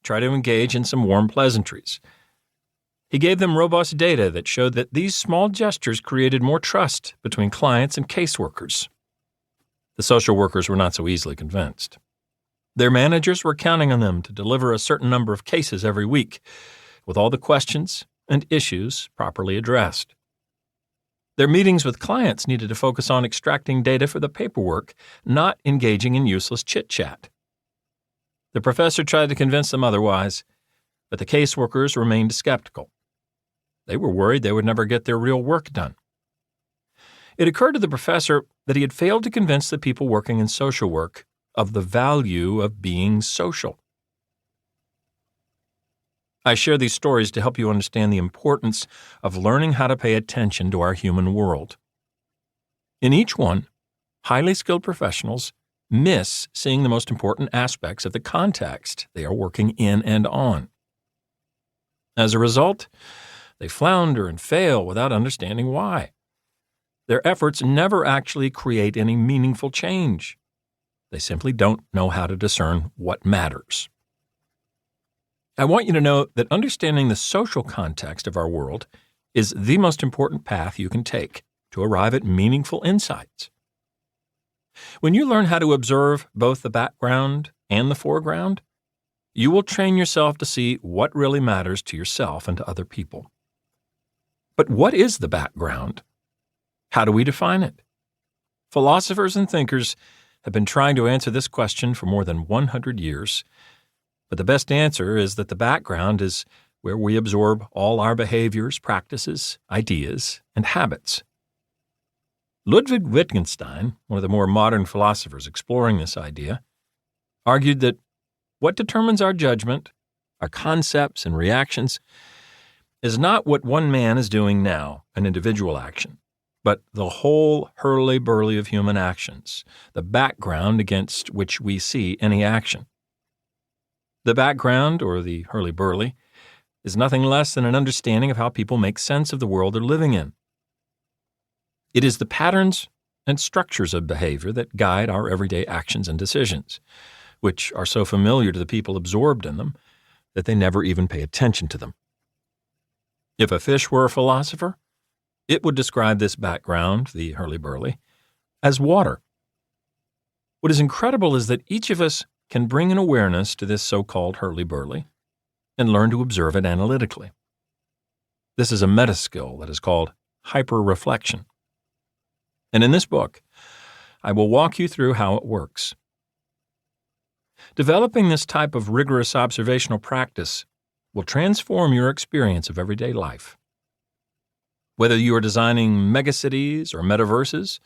try to engage in some warm pleasantries. He gave them robust data that showed that these small gestures created more trust between clients and caseworkers. The social workers were not so easily convinced. Their managers were counting on them to deliver a certain number of cases every week, with all the questions and issues properly addressed. Their meetings with clients needed to focus on extracting data for the paperwork, not engaging in useless chit-chat. The professor tried to convince them otherwise, but the caseworkers remained skeptical. They were worried they would never get their real work done. It occurred to the professor that he had failed to convince the people working in social work of the value of being social. I share these stories to help you understand the importance of learning how to pay attention to our human world. In each one, highly skilled professionals miss seeing the most important aspects of the context they are working in and on. As a result, they flounder and fail without understanding why. Their efforts never actually create any meaningful change. They simply don't know how to discern what matters. I want you to know that understanding the social context of our world is the most important path you can take to arrive at meaningful insights. When you learn how to observe both the background and the foreground, you will train yourself to see what really matters to yourself and to other people. But what is the background? How do we define it? Philosophers and thinkers have been trying to answer this question for more than 100 years, but the best answer is that the background is where we absorb all our behaviors, practices, ideas, and habits. Ludwig Wittgenstein, one of the more modern philosophers exploring this idea, argued that what determines our judgment, our concepts and reactions, is not what one man is doing now, an individual action, but the whole hurly-burly of human actions, the background against which we see any action. The background, or the hurly-burly, is nothing less than an understanding of how people make sense of the world they're living in. It is the patterns and structures of behavior that guide our everyday actions and decisions, which are so familiar to the people absorbed in them that they never even pay attention to them. If a fish were a philosopher, it would describe this background, the hurly-burly, as water. What is incredible is that each of us can bring an awareness to this so-called hurly-burly and learn to observe it analytically. This is a meta-skill that is called hyper-reflection. And in this book, I will walk you through how it works. Developing this type of rigorous observational practice will transform your experience of everyday life. Whether you are designing megacities or metaverses,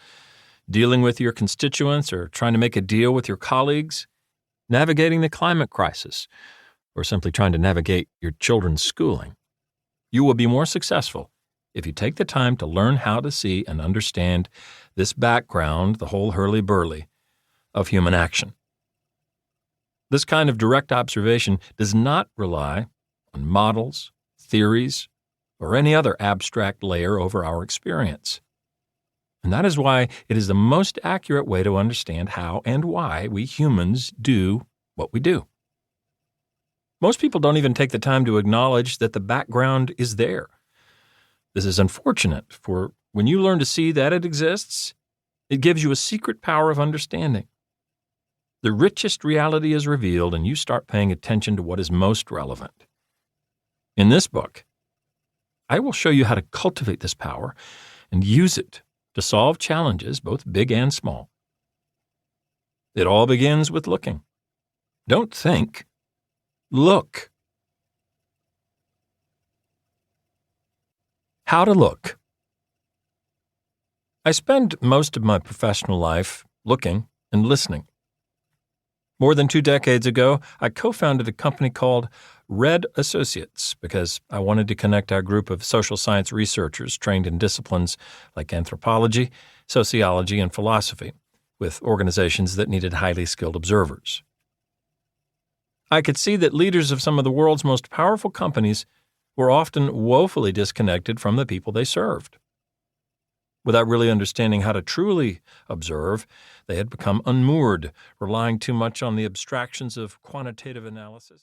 dealing with your constituents or trying to make a deal with your colleagues, navigating the climate crisis, or simply trying to navigate your children's schooling, you will be more successful if you take the time to learn how to see and understand this background, the whole hurly-burly, of human action. This kind of direct observation does not rely on models, theories, or any other abstract layer over our experience. And that is why it is the most accurate way to understand how and why we humans do what we do. Most people don't even take the time to acknowledge that the background is there. This is unfortunate, for when you learn to see that it exists, it gives you a secret power of understanding. The richest reality is revealed, and you start paying attention to what is most relevant. In this book, I will show you how to cultivate this power and use it to solve challenges, both big and small. It all begins with looking. Don't think. Look. How to look. I spend most of my professional life looking and listening. More than 2 decades ago, I co-founded a company called Red Associates because I wanted to connect our group of social science researchers trained in disciplines like anthropology, sociology, and philosophy with organizations that needed highly skilled observers. I could see that leaders of some of the world's most powerful companies were often woefully disconnected from the people they served. Without really understanding how to truly observe, they had become unmoored, relying too much on the abstractions of quantitative analysis.